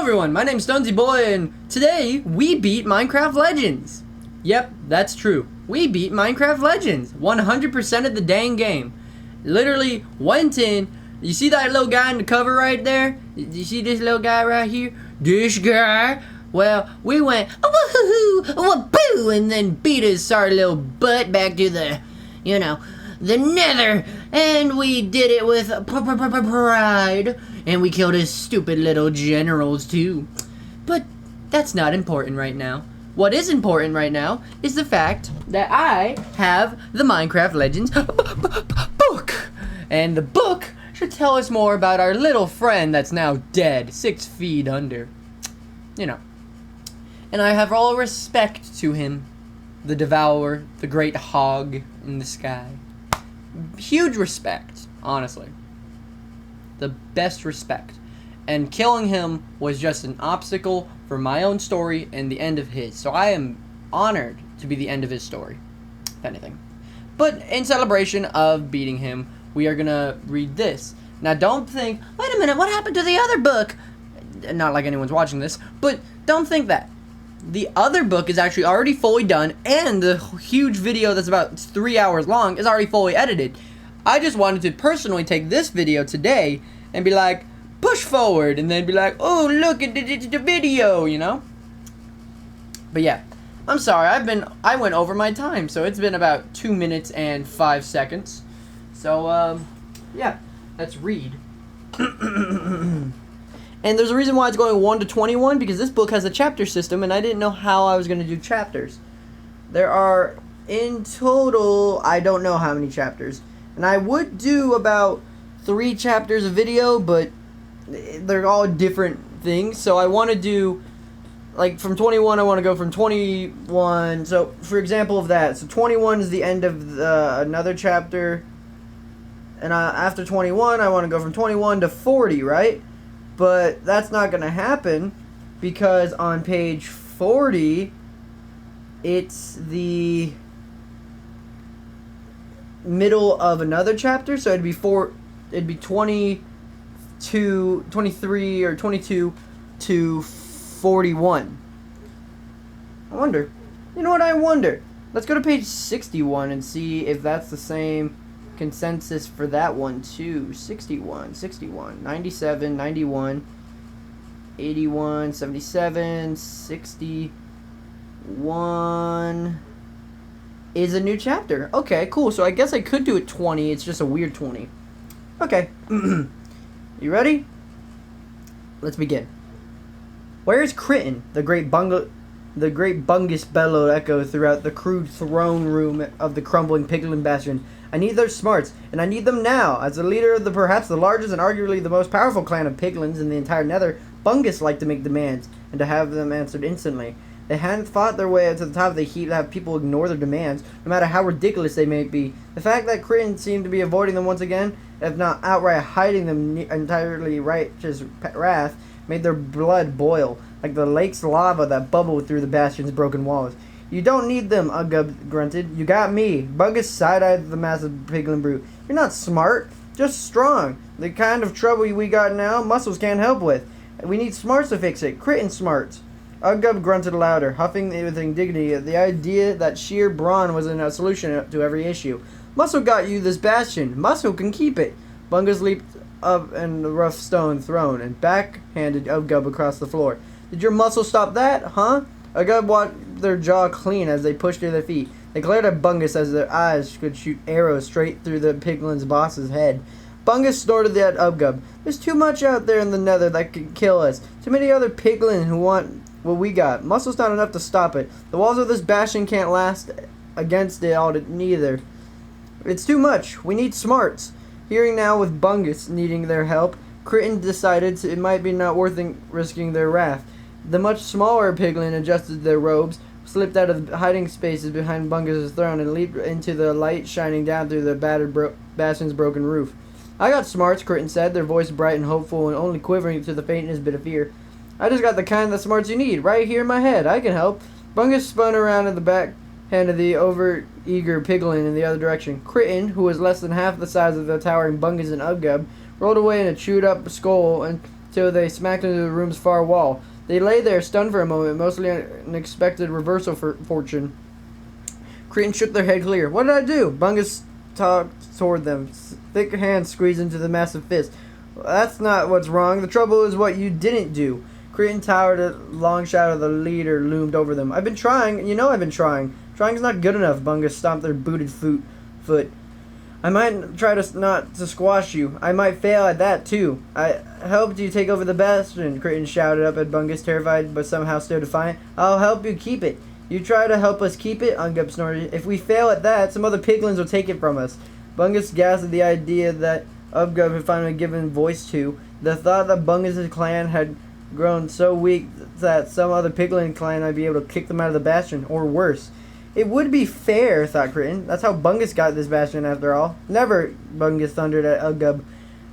everyone, my name's Stonesy Boy, and today we beat Minecraft Legends. Yep, that's true. We beat Minecraft Legends 100% of the dang game. Literally went in. You see that little guy in the cover right there? You see this little guy right here? This guy? Well, we went woohoo, waboo, and then beat his sorry little butt back to the, the nether. And we did it with pride. And we killed his stupid little generals too. But that's not important right now. What is important right now is the fact that I have the Minecraft Legends book. And the book should tell us more about our little friend that's now dead, 6 feet under. And I have all respect to him, the devourer, the great hog in the sky. Huge respect, honestly. The best respect. And killing him was just an obstacle for my own story and the end of his. So I am honored to be the end of his story, if anything. But in celebration of beating him, we are gonna read this. Now don't think, wait a minute, what happened to the other book? Not like anyone's watching this, but don't think that. The other book is actually already fully done, and the huge video that's about 3 hours long is already fully edited. I just wanted to personally take this video today and be like, push forward, and then be like, oh, look at the video, But yeah, I'm sorry, I went over my time, so it's been about 2 minutes and 5 seconds. So, yeah, let's read. And there's a reason why it's going 1 to 21, because this book has a chapter system, and I didn't know how I was going to do chapters. There are, in total, I don't know how many chapters. And I would do about 3 chapters of video, but they're all different things. So I want to do, like, from 21, I want to go from 21. So, for example of that, so 21 is the end of another chapter. And after 21, I want to go from 21 to 40, right? But that's not going to happen because on page 40, it's the middle of another chapter. So it'd be 23 or 22 to 41. I wonder. You know what I wonder? Let's go to page 61 and see if that's the same consensus for that one too. 61, 97, 91, 81, 77, 61 is a new chapter. Okay, cool. So I guess I could do it 20. It's just a weird 20. Okay. You ready? Let's begin. Where is Crichton? The great bungus bellowed echo throughout the crude throne room of the crumbling Piglin bastion. I need their smarts, and I need them now. As the leader of perhaps the largest and arguably the most powerful clan of Piglins in the entire nether, Bungus liked to make demands, and to have them answered instantly. They hadn't fought their way to the top of the heap to have people ignore their demands, no matter how ridiculous they may be. The fact that Crichton seemed to be avoiding them once again, if not outright hiding them entirely righteous wrath, made their blood boil, like the lake's lava that bubbled through the bastion's broken walls. You don't need them, Ugub grunted. You got me. Bungus side-eyed the massive piglin brute. You're not smart, just strong. The kind of trouble we got now, muscles can't help with. We need smarts to fix it. Crichton smarts. Ugub grunted louder, huffing with indignity at the idea that sheer brawn wasn't a solution to every issue. Muscle got you this bastion. Muscle can keep it. Bungus leaped up in the rough stone throne and backhanded Ugub across the floor. Did your muscle stop that, huh? Ugub wiped their jaw clean as they pushed to their feet. They glared at Bungus as their eyes could shoot arrows straight through the Piglin's boss's head. Bungus snorted at Ugub. There's too much out there in the nether that could kill us. Too many other Piglin who want what we got. Muscle's not enough to stop it. The walls of this bastion can't last against it all neither. It's too much. We need smarts. Hearing now with Bungus needing their help, Crichton decided it might be not worth risking their wrath. The much smaller Piglin adjusted their robes, slipped out of hiding spaces behind Bungus's throne, and leaped into the light shining down through the battered bastion's broken roof. I got smarts, Crichton said, their voice bright and hopeful and only quivering to the faintest bit of fear. I just got the kind of smarts you need, right here in my head. I can help. Bungus spun around in the back hand of the over-eager Piglin in the other direction. Crichton, who was less than half the size of the towering Bungus and Ugub, rolled away in a chewed-up skull and till they smacked into the room's far wall. They lay there, stunned for a moment, mostly an unexpected reversal for fortune. Cretan shook their head clear. What did I do? Bungus talked toward them, thick hands squeezed into the massive fist. That's not what's wrong. The trouble is what you didn't do. Cretan towered, a long shadow of the leader loomed over them. I've been trying. You know I've been trying. Trying's not good enough, Bungus stomped their booted foot. I might try not to squash you. I might fail at that, too. I helped you take over the bastion, Cretan shouted up at Bungus, terrified but somehow still defiant. I'll help you keep it. You try to help us keep it? Ungub snorted. If we fail at that, some other piglins will take it from us. Bungus gasped at the idea that Ungub had finally given voice to. The thought that Bungus's clan had grown so weak that some other piglin clan might be able to kick them out of the bastion, or worse. It would be fair, thought Cretan. That's how Bungus got this bastion after all. Never, Bungus thundered at Ungub.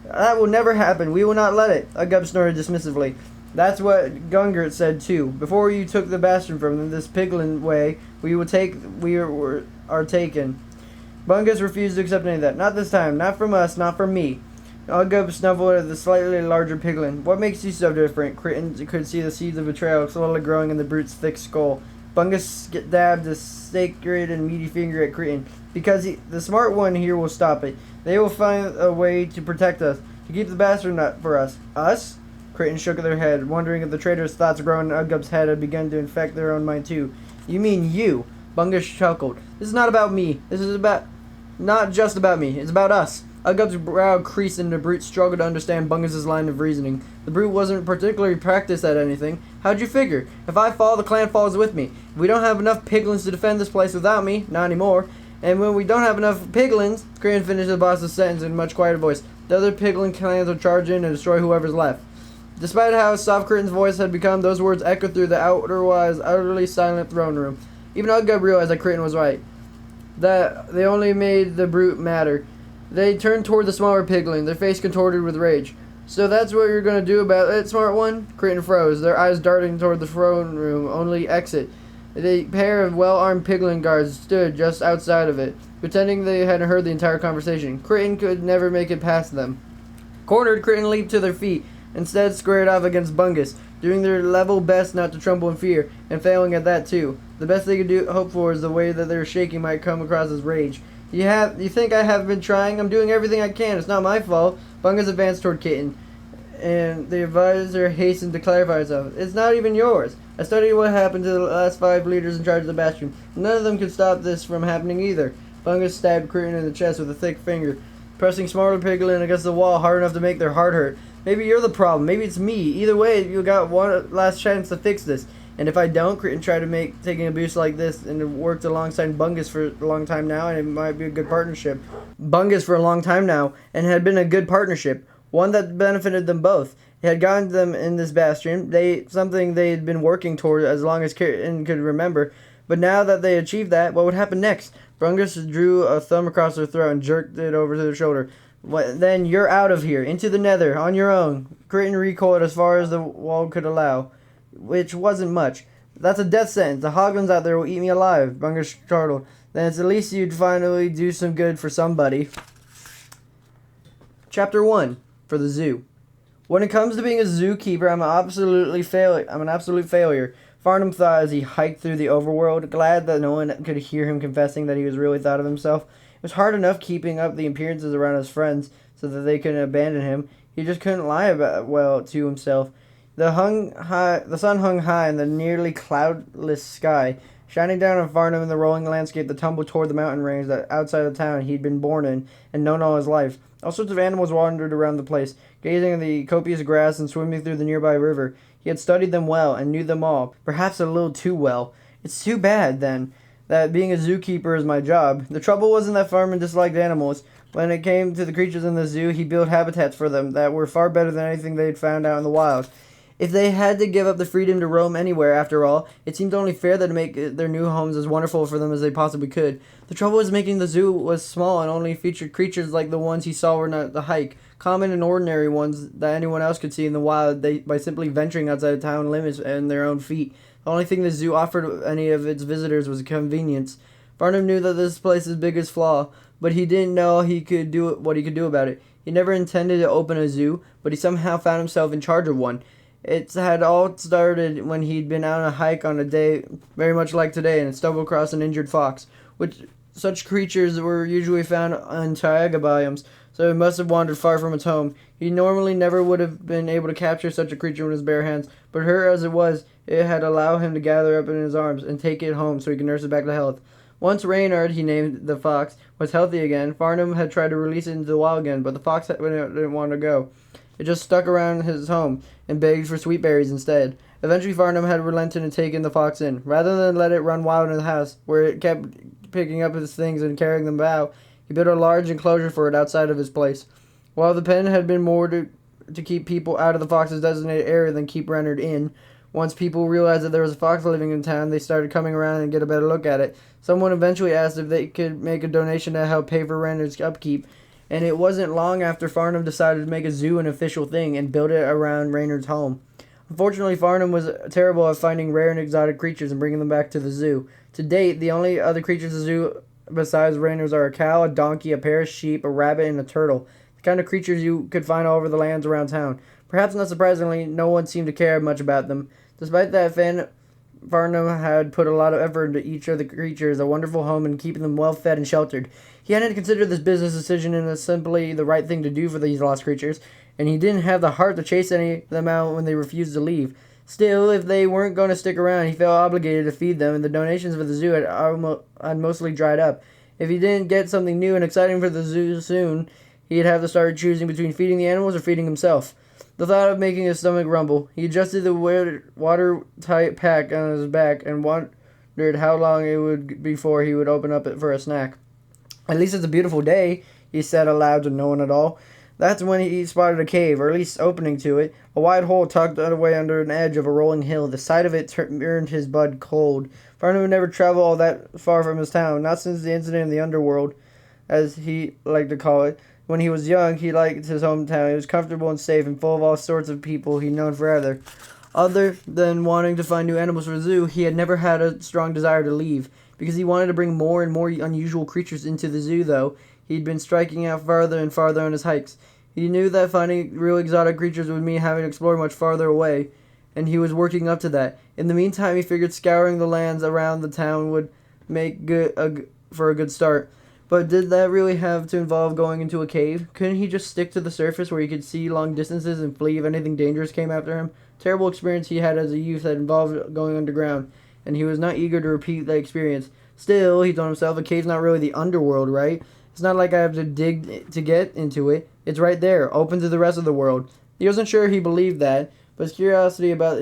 That will never happen. We will not let it. Ungub snorted dismissively. That's what Gungert said too. Before you took the bastion from them this piglin way, we are taken. Bungus refused to accept any of that. Not this time. Not from us. Not from me. Ungub snuffled at the slightly larger piglin. What makes you so different? Cretan could see the seeds of betrayal slowly growing in the brute's thick skull. Bungus dabbed a sacred and meaty finger at Cretan. Because the smart one here will stop it. They will find a way to protect us. To keep the bastard nut for us. Us? Cretan shook their head, wondering if the traitor's thoughts growing in Ungub's head had begun to infect their own mind too. You mean you? Bungus chuckled. This is not about me. This is not just about me. It's about us. Ungub's brow creased and the brute struggled to understand Bungus's line of reasoning. The brute wasn't particularly practiced at anything. How'd you figure? If I fall, the clan falls with me. If we don't have enough piglins to defend this place without me, not anymore. And when we don't have enough piglins, Cretan finished the boss's sentence in a much quieter voice. The other piglin clans will charge in and destroy whoever's left. Despite how soft Cretan's voice had become, those words echoed through the otherwise utterly silent throne room. Even Ungub realized that Cretan was right. That they only made the brute matter. They turned toward the smaller piglin, their face contorted with rage. So that's what you're going to do about it, smart one? Cretan froze, their eyes darting toward the throne room, only exit. A pair of well-armed piglin guards stood just outside of it, pretending they hadn't heard the entire conversation. Cretan could never make it past them. Cornered, Cretan leaped to their feet, instead squared off against Bungus, doing their level best not to tremble in fear, and failing at that too. The best they could hope for is the way that their shaking might come across as rage. You think I have been trying? I'm doing everything I can. It's not my fault. Bungus advanced toward Kitten, and the advisor hastened to clarify himself. It's not even yours. I studied what happened to the last 5 leaders in charge of the bastion. None of them could stop this from happening either. Bungus stabbed Cretan in the chest with a thick finger, pressing smaller piglin against the wall hard enough to make their heart hurt. Maybe you're the problem. Maybe it's me. Either way, you got one last chance to fix this. And if I don't, Cretan tried to make taking a boost like this, and it worked alongside Bungus for a long time now, and it might be a good partnership. Bungus for a long time now, and had been a good partnership, one that benefited them both. It had gotten them in this bastion, something they had been working toward as long as Cretan could remember. But now that they achieved that, what would happen next? Bungus drew a thumb across their throat and jerked it over to their shoulder. Then you're out of here, into the nether, on your own. Cretan recoiled as far as the wall could allow, which wasn't much. That's a death sentence. The hoglins out there will eat me alive, Bungus chortled. Then it's at least you'd finally do some good for somebody. Chapter 1. For the zoo. When it comes to being a zookeeper, I'm an absolute failure. Farnham thought as he hiked through the overworld, glad that no one could hear him confessing that he was really thought of himself. It was hard enough keeping up the appearances around his friends so that they couldn't abandon him. He just couldn't lie to himself. The sun hung high in the nearly cloudless sky, shining down on Farnham in the rolling landscape that tumbled toward the mountain range that outside the town he'd been born in and known all his life. All sorts of animals wandered around the place, gazing at the copious grass and swimming through the nearby river. He had studied them well and knew them all, perhaps a little too well. It's too bad, then, that being a zookeeper is my job. The trouble wasn't that Farnham disliked animals. When it came to the creatures in the zoo, he built habitats for them that were far better than anything they'd found out in the wild. If they had to give up the freedom to roam anywhere, after all, it seemed only fair that to make their new homes as wonderful for them as they possibly could. The trouble was making the zoo was small and only featured creatures like the ones he saw were not the hike, common and ordinary ones that anyone else could see in the wild by simply venturing outside the town limits and their own feet. The only thing the zoo offered any of its visitors was convenience. Farnham knew that this place's biggest flaw, but he didn't know what he could do about it. He never intended to open a zoo, but he somehow found himself in charge of one. It had all started when he'd been out on a hike on a day very much like today and stumbled across an injured fox, which such creatures were usually found on taiga biomes, so it must have wandered far from its home. He normally never would have been able to capture such a creature with his bare hands, but hurt as it was, it had allowed him to gather up in his arms and take it home so he could nurse it back to health. Once Reynard, he named the fox, was healthy again, Farnham had tried to release it into the wild again, but the fox didn't want to go. It just stuck around his home and begged for sweet berries instead. Eventually Farnham had relented and taken the fox in. Rather than let it run wild in the house, where it kept picking up his things and carrying them out, he built a large enclosure for it outside of his place. While the pen had been more to keep people out of the fox's designated area than keep Reynard in, once people realized that there was a fox living in town, they started coming around and get a better look at it. Someone eventually asked if they could make a donation to help pay for Reynard's upkeep, and it wasn't long after Farnham decided to make a zoo an official thing and build it around Reynard's home. Unfortunately, Farnham was terrible at finding rare and exotic creatures and bringing them back to the zoo. To date, the only other creatures in the zoo besides Reynard's are a cow, a donkey, a pair of sheep, a rabbit, and a turtle. The kind of creatures you could find all over the lands around town. Perhaps not surprisingly, no one seemed to care much about them. Despite that, Farnham had put a lot of effort into each of the creatures a wonderful home and keeping them well fed and sheltered. He hadn't considered this business decision as simply the right thing to do for these lost creatures, and he didn't have the heart to chase any of them out when they refused to leave. Still, if they weren't going to stick around, he felt obligated to feed them, and the donations for the zoo had mostly dried up. If he didn't get something new and exciting for the zoo soon, he'd have to start choosing between feeding the animals or feeding himself. The thought of making his stomach rumble. He adjusted the watertight pack on his back and wondered how long it would be before he would open up it for a snack. "At least it's a beautiful day," he said aloud to no one at all. That's when he spotted a cave, or at least opening to it, a wide hole tucked away under an edge of a rolling hill. The sight of it turned his blood cold. Farnham would never travel all that far from his town, not since the incident in the underworld, as he liked to call it. When he was young, he liked his hometown. It was comfortable and safe and full of all sorts of people he'd known forever. Other than wanting to find new animals for the zoo, he had never had a strong desire to leave. Because he wanted to bring more and more unusual creatures into the zoo, though, he'd been striking out farther and farther on his hikes. He knew that finding real exotic creatures would mean having to explore much farther away, and he was working up to that. In the meantime, he figured scouring the lands around the town would make for a good start. But did that really have to involve going into a cave? Couldn't he just stick to the surface where he could see long distances and flee if anything dangerous came after him? Terrible experience he had as a youth that involved going underground, and he was not eager to repeat that experience. Still, he told himself, a cave's not really the underworld, right? It's not like I have to dig to get into it. It's right there, open to the rest of the world. He wasn't sure he believed that, but his curiosity about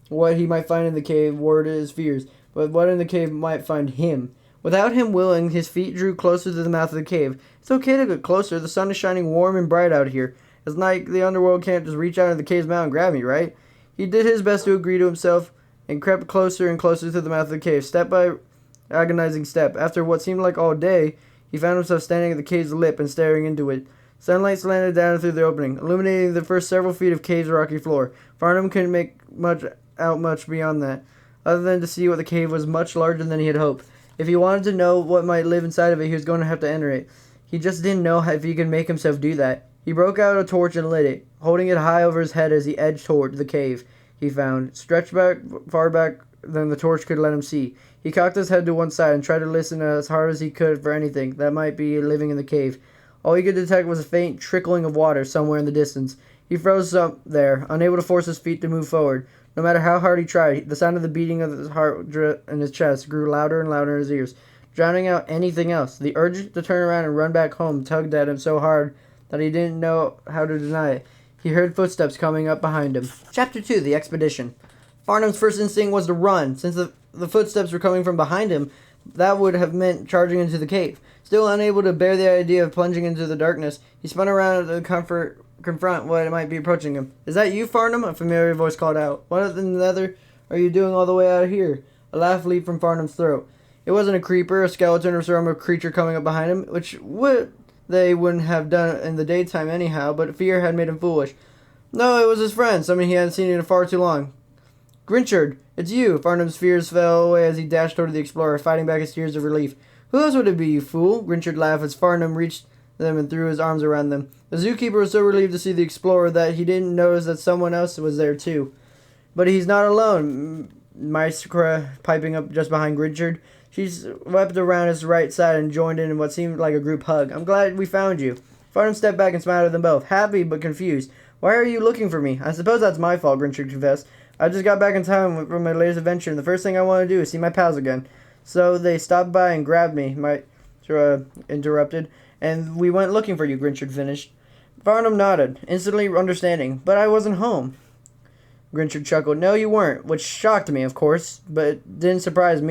what he might find in the cave warded his fears, but what in the cave might find him. Without him willing, his feet drew closer to the mouth of the cave. It's okay to get closer. The sun is shining warm and bright out here. It's like the underworld can't just reach out of the cave's mouth and grab me, right? He did his best to agree to himself and crept closer and closer to the mouth of the cave, step by agonizing step. After what seemed like all day, he found himself standing at the cave's lip and staring into it. Sunlight slanted down through the opening, illuminating the first several feet of cave's rocky floor. Farnham couldn't make much beyond that, other than to see what the cave was much larger than he had hoped. If he wanted to know what might live inside of it, he was going to have to enter it. He just didn't know if he could make himself do that. He broke out a torch and lit it, holding it high over his head as he edged toward the cave he found, stretched far back than the torch could let him see. He cocked his head to one side and tried to listen as hard as he could for anything that might be living in the cave. All he could detect was a faint trickling of water somewhere in the distance. He froze up there, unable to force his feet to move forward. No matter how hard he tried, the sound of the beating of his heart in his chest grew louder and louder in his ears, drowning out anything else. The urge to turn around and run back home tugged at him so hard that he didn't know how to deny it. He heard footsteps coming up behind him. Chapter 2, The Expedition. Farnham's first instinct was to run. Since the footsteps were coming from behind him, that would have meant charging into the cave. Still unable to bear the idea of plunging into the darkness, he spun around to confront what might be approaching him. "Is that you, Farnham?" a familiar voice called out. "What in the other are you doing all the way out here?" A laugh leaped from Farnham's throat. It wasn't a creeper, a skeleton, or some creature coming up behind him, which they wouldn't have done in the daytime anyhow, but fear had made him foolish. No, it was his friend, someone he hadn't seen in far too long. "Grinchard, it's you!" Farnham's fears fell away as he dashed toward the explorer, fighting back his tears of relief. Who else would it be, you fool? Grinchard laughed as Farnum reached them and threw his arms around them. The zookeeper was so relieved to see the explorer that he didn't notice that someone else was there, too. But he's not alone, Maestra piping up just behind Grinchard. She swept around his right side and joined in what seemed like a group hug. I'm glad we found you. Farnum stepped back and smiled at them both, happy but confused. Why are you looking for me? I suppose that's my fault, Grinchard confessed. I just got back in time from my latest adventure, and the first thing I want to do is see my pals again. So they stopped by and grabbed me, Maestra interrupted, and we went looking for you, Grinchard finished. Farnum nodded, instantly understanding. But I wasn't home. Grinchard chuckled. No, you weren't, which shocked me, of course, but it didn't surprise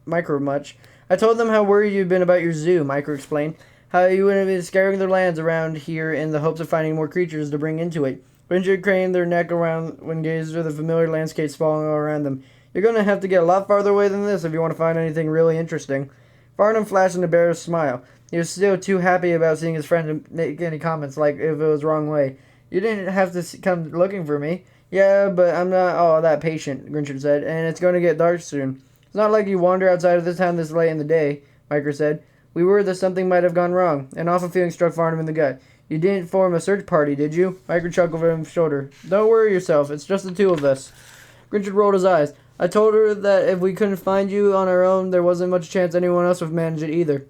Micro much. I told them how worried you'd been about your zoo, Micro explained. How you would have been scouring the lands around here in the hopes of finding more creatures to bring into it. Grinchard craned their neck around when gazed at the familiar landscape sprawling all around them. You're going to have to get a lot farther away than this if you want to find anything really interesting. Farnum flashed an embarrassed smile. He was still too happy about seeing his friend to make any comments like if it was the wrong way. You didn't have to come looking for me. Yeah, but I'm not all that patient, Grinchard said, and it's going to get dark soon. It's not like you wander outside of this town this late in the day, Micro said. We were that something might have gone wrong. An awful feeling struck Farnum in the gut. You didn't form a search party, did you? Micro chuckled over his shoulder. Don't worry yourself. It's just the two of us. Grinchard rolled his eyes. I told her that if we couldn't find you on our own, there wasn't much chance anyone else would manage it either.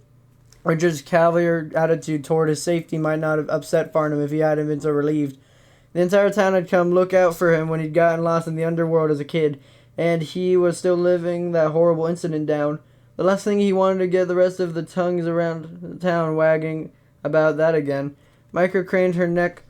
Richard's cavalier attitude toward his safety might not have upset Farnum if he hadn't been so relieved. The entire town had come look out for him when he'd gotten lost in the underworld as a kid, and he was still living that horrible incident down. The last thing he wanted to get the rest of the tongues around the town wagging about that again. Micro craned her neck,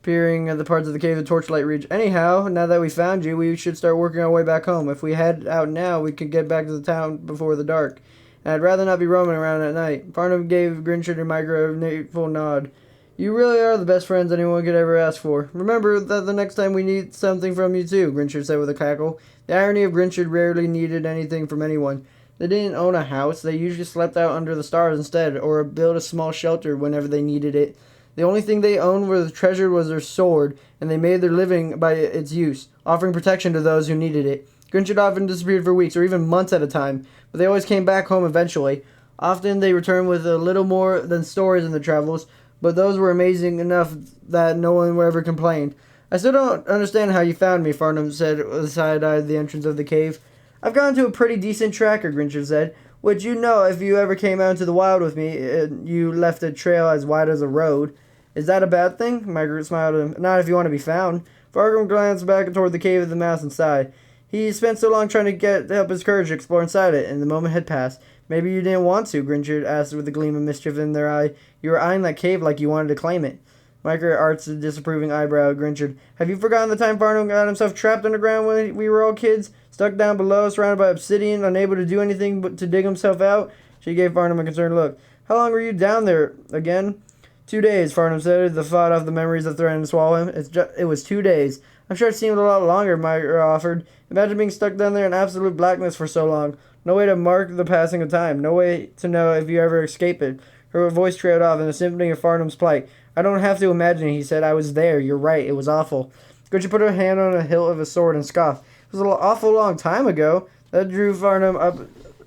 peering at the parts of the cave the torchlight reached. Anyhow, now that we found you, we should start working our way back home. If we head out now, we could get back to the town before the dark. And I'd rather not be roaming around at night. Farnum gave Grinchard and Micro a grateful nod. You really are the best friends anyone could ever ask for. Remember that the next time we need something from you too, Grinchard said with a cackle. The irony of Grinchard rarely needed anything from anyone. They didn't own a house. They usually slept out under the stars instead, or built a small shelter whenever they needed it. The only thing they owned or treasured was their sword, and they made their living by its use, offering protection to those who needed it. Grinchard often disappeared for weeks or even months at a time, but they always came back home eventually. Often they returned with a little more than stories in their travels, but those were amazing enough that no one ever complained. I still don't understand how you found me, Farnum said with a side-eye at the entrance of the cave. I've gone to a pretty decent tracker, Grinchard said, which you know if you ever came out into the wild with me, you left a trail as wide as a road. Is that a bad thing? Margaret smiled at him. Not if you want to be found. Farnum glanced back toward the cave of the mouse and sighed. He spent so long trying to get help his courage to explore inside it, and the moment had passed. Maybe you didn't want to, Grinchard asked with a gleam of mischief in their eye. You were eyeing that cave like you wanted to claim it. Micro arched a disapproving eyebrow at Grinchard. Have you forgotten the time Farnum got himself trapped underground when we were all kids? Stuck down below, surrounded by obsidian, unable to do anything but to dig himself out? She gave Farnum a concerned look. How long were you down there again? 2 days, Farnum said, the thought of the memories that threatened to swallow him. It was 2 days. I'm sure it seemed a lot longer, Micro offered. Imagine being stuck down there in absolute blackness for so long. No way to mark the passing of time. No way to know if you ever escape it. Her voice trailed off in a symphony of Farnum's plight. I don't have to imagine, he said. I was there. You're right. It was awful. Grinchard put her hand on the hilt of his sword and scoffed. It was an awful long time ago. That drew Farnum up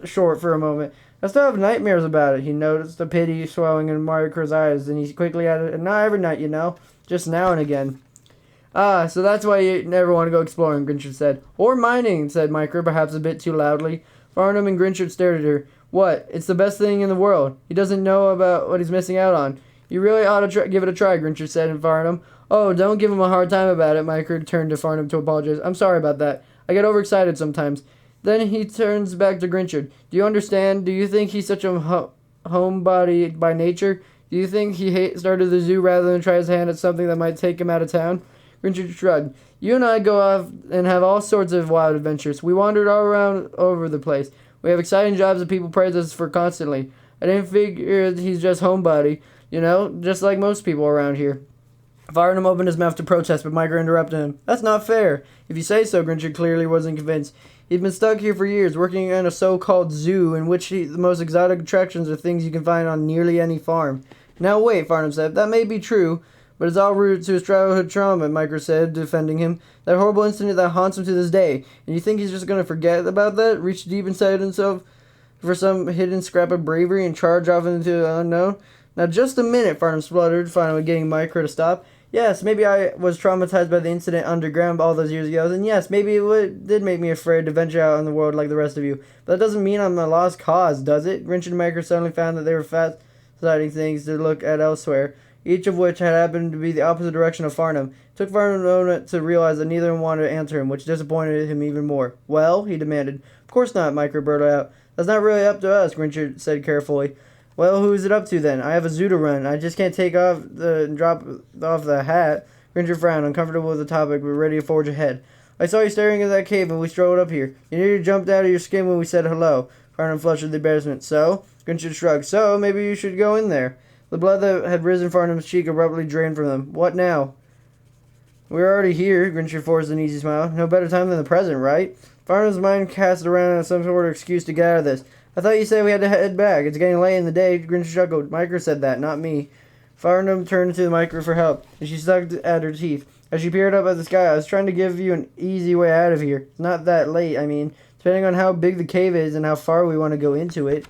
short for a moment. I still have nightmares about it. He noticed the pity swelling in Micro's eyes, and he quickly added, not every night, you know. Just now and again. Ah, so that's why you never want to go exploring, Grinchard said. Or mining, said Micro, perhaps a bit too loudly. Farnum and Grinchard stared at her. What? It's the best thing in the world. He doesn't know about what he's missing out on. You really ought to give it a try, Grinchard said to Farnum. Oh, don't give him a hard time about it, Micro turned to Farnum to apologize. I'm sorry about that. I get overexcited sometimes. Then he turns back to Grinchard. Do you understand? Do you think he's such a homebody by nature? Do you think he started the zoo rather than try his hand at something that might take him out of town? Grinchard shrugged. You and I go off and have all sorts of wild adventures. We wandered all around over the place. We have exciting jobs that people praise us for constantly. I didn't figure he's just homebody, you know, just like most people around here. Farnum opened his mouth to protest, but Micro interrupted him. That's not fair. If you say so, Grinchard clearly wasn't convinced. He'd been stuck here for years, working in a so-called zoo, in which the most exotic attractions are things you can find on nearly any farm. Now wait, Farnum said. That may be true, but it's all rooted to his childhood trauma, Micro said, defending him. That horrible incident that haunts him to this day. And you think he's just going to forget about that? Reach deep inside himself for some hidden scrap of bravery and charge off into the unknown? Now, just a minute, Farnham spluttered, finally getting Micro to stop. Yes, maybe I was traumatized by the incident underground all those years ago, and yes, maybe did make me afraid to venture out in the world like the rest of you. But that doesn't mean I'm a lost cause, does it? Grinch and Micro suddenly found that they were fascinating things to look at elsewhere, each of which had happened to be the opposite direction of Farnham. It took Farnham a moment to realize that neither of them wanted to answer him, which disappointed him even more. Well, he demanded. Of course not, Micro blurted out. That's not really up to us, Grinch said carefully. Well, who is it up to then? I have a zoo to run. I just can't drop off the hat. Grinch frowned, uncomfortable with the topic, but ready to forge ahead. I saw you staring at that cave when we strolled up here. You nearly jumped out of your skin when we said hello. Farnham flushed with embarrassment. So? Grinch shrugged. So, maybe you should go in there. The blood that had risen Farnham's cheek abruptly drained from them. What now? We're already here, Grinch forced an easy smile. No better time than the present, right? Farnham's mind cast around on some sort of excuse to get out of this. I thought you said we had to head back. It's getting late in the day. Grinch chuckled. Micro said that, not me. Farnham turned to the Micro for help, and she sucked at her teeth. As she peered up at the sky, I was trying to give you an easy way out of here. It's not that late, I mean, depending on how big the cave is and how far we want to go into it.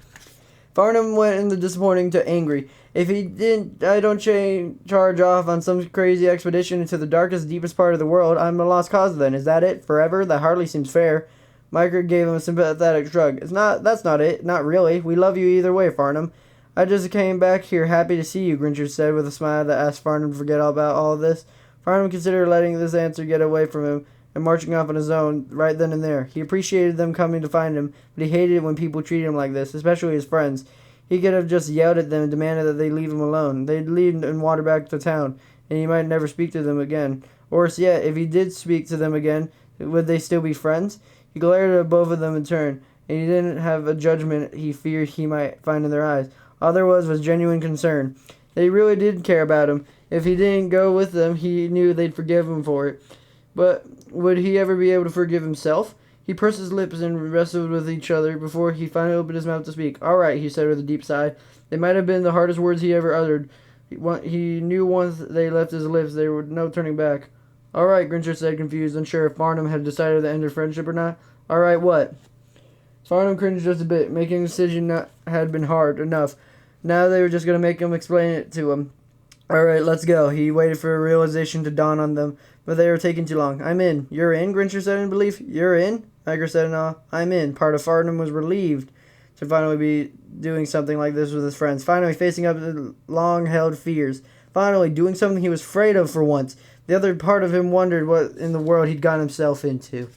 Farnham went in the disappointing to angry. If he didn't, I don't charge off on some crazy expedition into the darkest, deepest part of the world, I'm a lost cause then. Is that it? Forever? That hardly seems fair. Micro gave him a sympathetic shrug. That's not it. Not really. We love you either way, Farnham. I just came back here happy to see you, Grinch said with a smile that asked Farnham to forget all about all of this. Farnham considered letting this answer get away from him and marching off on his own right then and there. He appreciated them coming to find him, but he hated it when people treated him like this, especially his friends. He could have just yelled at them and demanded that they leave him alone. They'd leave and wander back to town, and he might never speak to them again. Worse yet, if he did speak to them again, would they still be friends? He glared at both of them in turn, and he didn't have a judgment he feared he might find in their eyes. All there was genuine concern. They really did care about him. If he didn't go with them, he knew they'd forgive him for it. But would he ever be able to forgive himself? He pursed his lips and wrestled with each other before he finally opened his mouth to speak. All right, he said with a deep sigh. They might have been the hardest words he ever uttered. He knew once they left his lips, there was no turning back. All right, Grinch said, confused, unsure if Farnham had decided to end their friendship or not. All right, what? Farnham cringed just a bit. Making a decision had been hard enough. Now they were just going to make him explain it to him. All right, let's go. He waited for a realization to dawn on them, but they were taking too long. I'm in. You're in, Grinch said in belief. You're in? Micro said in awe. I'm in. Part of Farnham was relieved to finally be doing something like this with his friends. Finally facing up to long-held fears. Finally doing something he was afraid of for once. The other part of him wondered what in the world he'd gotten himself into.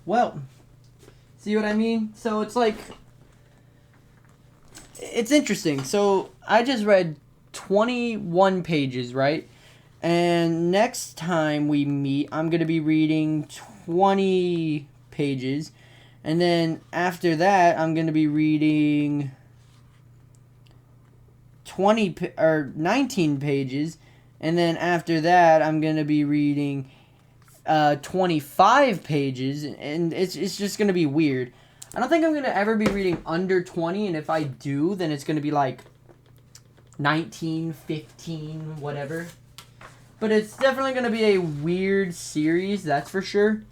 Well, see what I mean? So it's like, it's interesting. So I just read 21 pages, right? And next time we meet, I'm going to be reading 20 pages. And then after that, I'm going to be reading 19 pages. And then after that, I'm going to be reading 25 pages, and it's just going to be weird. I don't think I'm going to ever be reading under 20, and if I do, then it's going to be like 19, 15, whatever. But it's definitely going to be a weird series, that's for sure.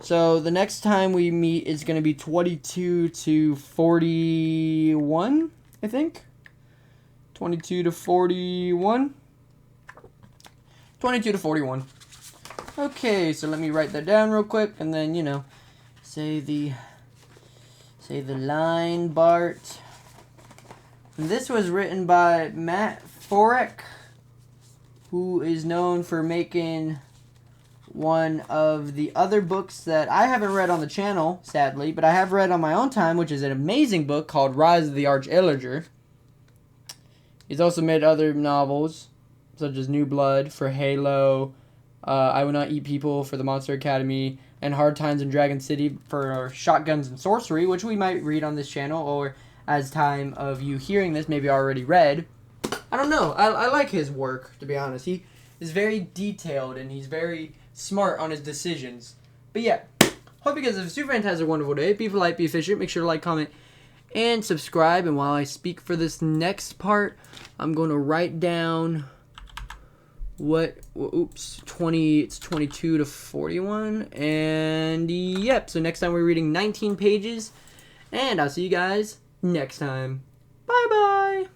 So the next time we meet is going to be 22 to 41, I think. 22 to 41. 22 to 41. Okay, so let me write that down real quick, and then, say the line, Bart. And this was written by Matt Forek, who is known for making one of the other books that I haven't read on the channel, sadly, but I have read on my own time, which is an amazing book called Rise of the Arch-Illager. He's also made other novels, such as New Blood for Halo, I Will Not Eat People for the Monster Academy, and Hard Times in Dragon City for Shotguns and Sorcery, which we might read on this channel, or as time of you hearing this, maybe already read. I don't know. I like his work, to be honest. He is very detailed, and he's very smart on his decisions. But yeah, hope you guys have a super fantastic, wonderful day. Be polite, be efficient. Make sure to like, comment, and subscribe. And while I speak for this next part, I'm going to write down oops, 20, it's 22 to 41. And yep, so next time we're reading 19 pages. And I'll see you guys next time. Bye-bye.